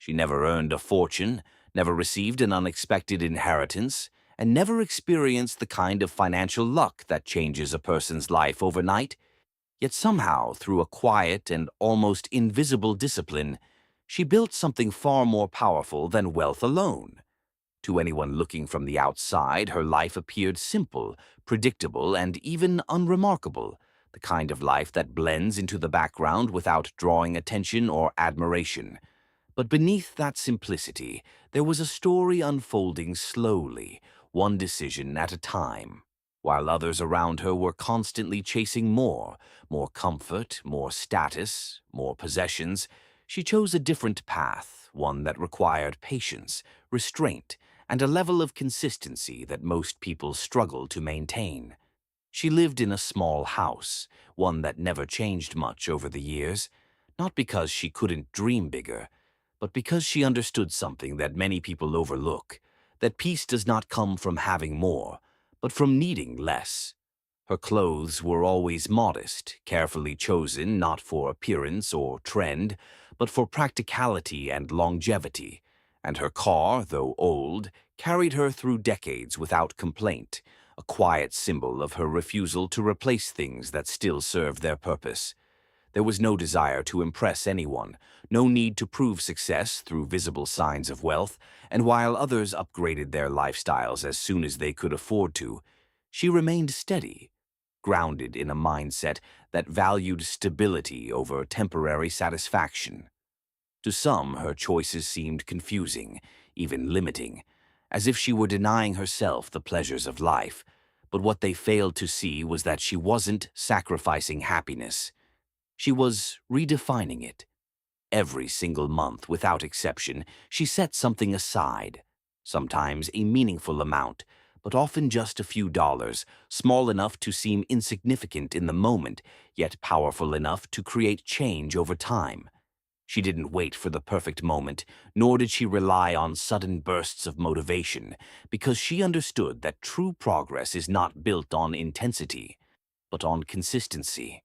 She never earned a fortune, never received an unexpected inheritance, and never experienced the kind of financial luck that changes a person's life overnight. Yet somehow, through a quiet and almost invisible discipline, she built something far more powerful than wealth alone. To anyone looking from the outside, her life appeared simple, predictable, and even unremarkable, the kind of life that blends into the background without drawing attention or admiration. But beneath that simplicity, there was a story unfolding slowly, one decision at a time. While others around her were constantly chasing more comfort, more status, more possessions, she chose a different path, one that required patience, restraint, and a level of consistency that most people struggle to maintain. She lived in a small house, one that never changed much over the years, not because she couldn't dream bigger, but because she understood something that many people overlook, that peace does not come from having more, but from needing less. Her clothes were always modest, carefully chosen not for appearance or trend, but for practicality and longevity, and her car, though old, carried her through decades without complaint, a quiet symbol of her refusal to replace things that still served their purpose. There was no desire to impress anyone, no need to prove success through visible signs of wealth, and while others upgraded their lifestyles as soon as they could afford to, she remained steady, grounded in a mindset that valued stability over temporary satisfaction. To some, her choices seemed confusing, even limiting, as if she were denying herself the pleasures of life, but what they failed to see was that she wasn't sacrificing happiness. She was redefining it. Every single month, without exception, she set something aside, sometimes a meaningful amount, but often just a few dollars, small enough to seem insignificant in the moment, yet powerful enough to create change over time. She didn't wait for the perfect moment, nor did she rely on sudden bursts of motivation, because she understood that true progress is not built on intensity, but on consistency.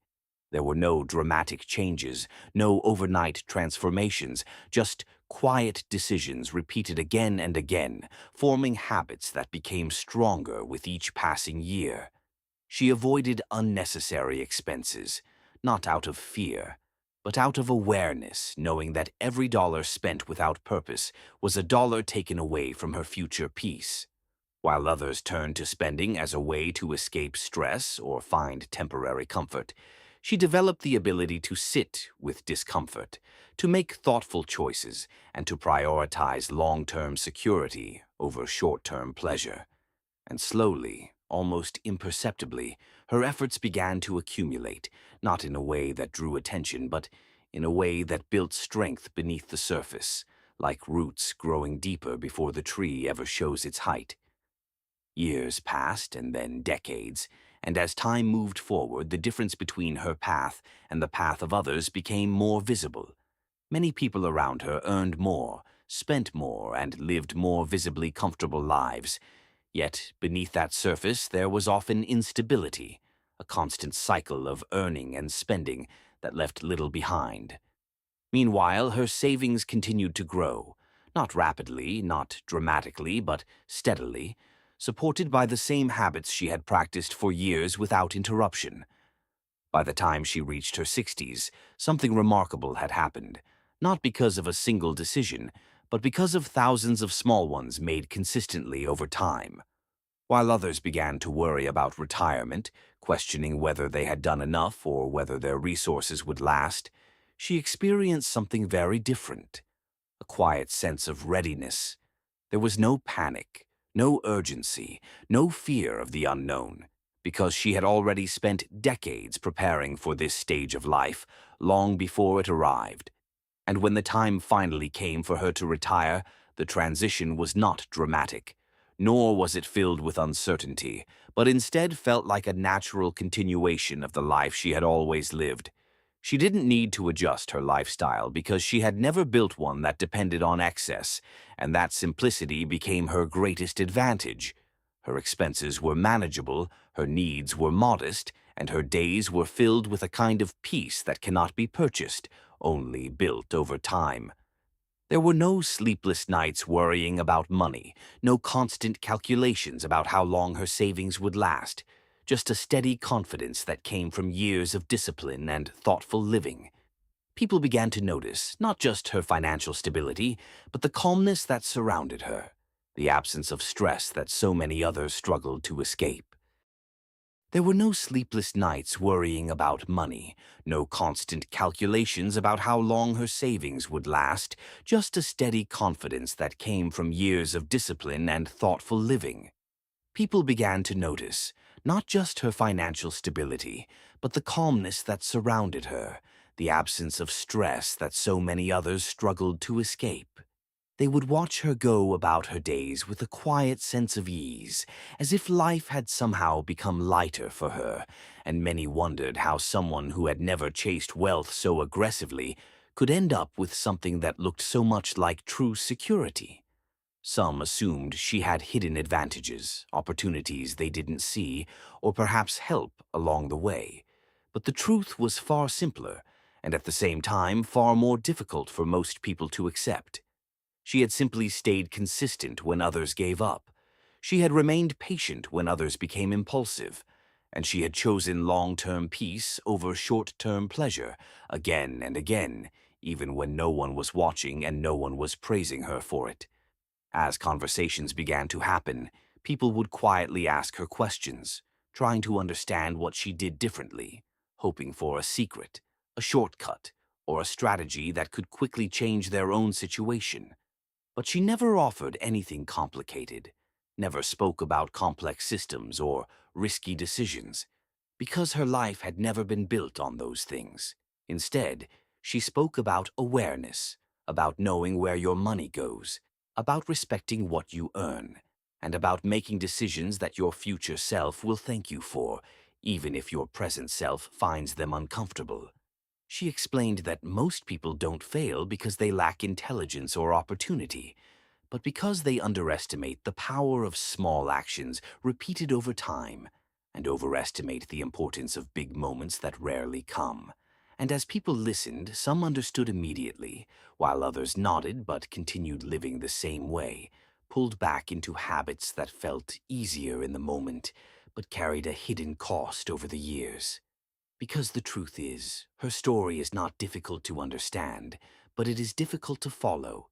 There were no dramatic changes, no overnight transformations, just quiet decisions repeated again and again, forming habits that became stronger with each passing year. She avoided unnecessary expenses, not out of fear, but out of awareness, knowing that every dollar spent without purpose was a dollar taken away from her future peace. While others turned to spending as a way to escape stress or find temporary comfort, she developed the ability to sit with discomfort, to make thoughtful choices, and to prioritize long-term security over short-term pleasure. And slowly, almost imperceptibly, her efforts began to accumulate, not in a way that drew attention, but in a way that built strength beneath the surface, like roots growing deeper before the tree ever shows its height. Years passed, and then decades, and as time moved forward, the difference between her path and the path of others became more visible. Many people around her earned more, spent more, and lived more visibly comfortable lives. Yet, beneath that surface, there was often instability, a constant cycle of earning and spending that left little behind. Meanwhile, her savings continued to grow, not rapidly, not dramatically, but steadily, supported by the same habits she had practiced for years without interruption. By the time she reached her 60s, something remarkable had happened, not because of a single decision, but because of thousands of small ones made consistently over time. While others began to worry about retirement, questioning whether they had done enough or whether their resources would last, she experienced something very different, a quiet sense of readiness. There was no panic, no urgency, no fear of the unknown, because she had already spent decades preparing for this stage of life, long before it arrived. And when the time finally came for her to retire, the transition was not dramatic, nor was it filled with uncertainty, but instead felt like a natural continuation of the life she had always lived. She didn't need to adjust her lifestyle because she had never built one that depended on excess, and that simplicity became her greatest advantage. Her expenses were manageable, her needs were modest, and her days were filled with a kind of peace that cannot be purchased, only built over time. There were no sleepless nights worrying about money, no constant calculations about how long her savings would last, just a steady confidence that came from years of discipline and thoughtful living. People began to notice not just her financial stability, but the calmness that surrounded her, the absence of stress that so many others struggled to escape. There were no sleepless nights worrying about money, no constant calculations about how long her savings would last, just a steady confidence that came from years of discipline and thoughtful living. People began to notice not just her financial stability, but the calmness that surrounded her, the absence of stress that so many others struggled to escape. They would watch her go about her days with a quiet sense of ease, as if life had somehow become lighter for her, and many wondered how someone who had never chased wealth so aggressively could end up with something that looked so much like true security. Some assumed she had hidden advantages, opportunities they didn't see, or perhaps help along the way. But the truth was far simpler, and at the same time far more difficult for most people to accept. She had simply stayed consistent when others gave up. She had remained patient when others became impulsive. And she had chosen long-term peace over short-term pleasure again and again, even when no one was watching and no one was praising her for it. As conversations began to happen, people would quietly ask her questions, trying to understand what she did differently, hoping for a secret, a shortcut, or a strategy that could quickly change their own situation. But she never offered anything complicated, never spoke about complex systems or risky decisions, because her life had never been built on those things. Instead, she spoke about awareness, about knowing where your money goes, about respecting what you earn, and about making decisions that your future self will thank you for, even if your present self finds them uncomfortable. She explained that most people don't fail because they lack intelligence or opportunity, but because they underestimate the power of small actions repeated over time and overestimate the importance of big moments that rarely come. And as people listened, some understood immediately, while others nodded but continued living the same way, pulled back into habits that felt easier in the moment but carried a hidden cost over the years. Because the truth is, her story is not difficult to understand, but it is difficult to follow,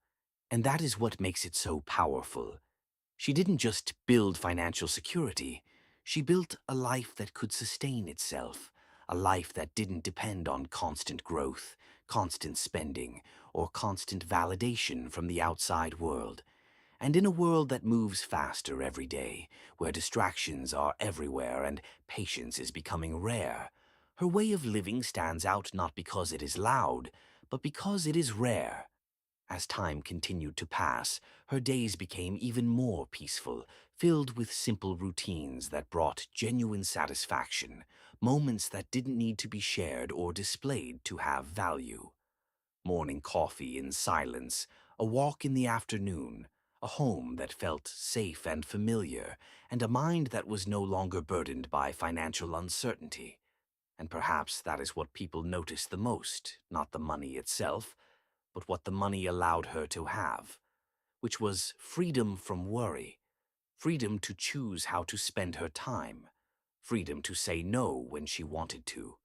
and that is what makes it so powerful. She didn't just build financial security, she built a life that could sustain itself, a life that didn't depend on constant growth, constant spending, or constant validation from the outside world. And in a world that moves faster every day, where distractions are everywhere and patience is becoming rare, her way of living stands out not because it is loud, but because it is rare. As time continued to pass, her days became even more peaceful, filled with simple routines that brought genuine satisfaction, moments that didn't need to be shared or displayed to have value. Morning coffee in silence, a walk in the afternoon, a home that felt safe and familiar, and a mind that was no longer burdened by financial uncertainty. And perhaps that is what people noticed the most, not the money itself, but what the money allowed her to have, which was freedom from worry, freedom to choose how to spend her time, freedom to say no when she wanted to,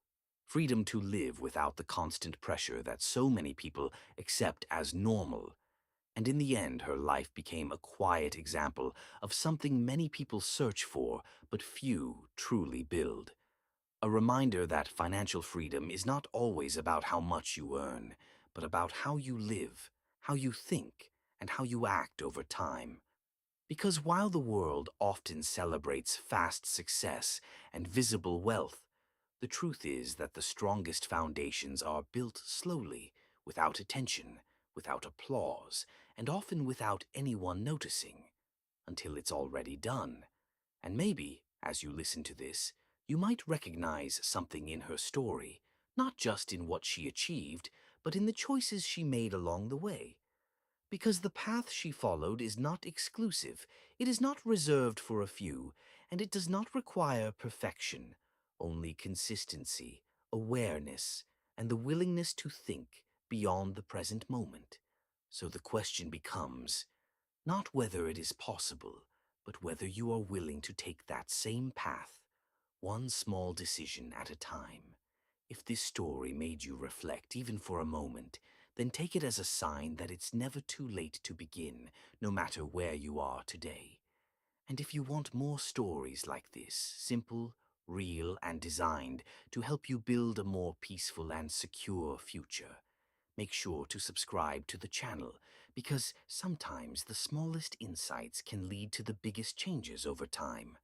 freedom to live without the constant pressure that so many people accept as normal. And in the end, her life became a quiet example of something many people search for, but few truly build. A reminder that financial freedom is not always about how much you earn, but about how you live, how you think, and how you act over time. Because while the world often celebrates fast success and visible wealth, the truth is that the strongest foundations are built slowly, without attention, without applause, and often without anyone noticing, until it's already done. And maybe, as you listen to this, you might recognize something in her story, not just in what she achieved, but in the choices she made along the way. Because the path she followed is not exclusive, it is not reserved for a few, and it does not require perfection, only consistency, awareness, and the willingness to think beyond the present moment. So the question becomes not whether it is possible, but whether you are willing to take that same path, one small decision at a time. If this story made you reflect even for a moment, then take it as a sign that it's never too late to begin, no matter where you are today. And if you want more stories like this, simple, real, and designed to help you build a more peaceful and secure future, make sure to subscribe to the channel, because sometimes the smallest insights can lead to the biggest changes over time.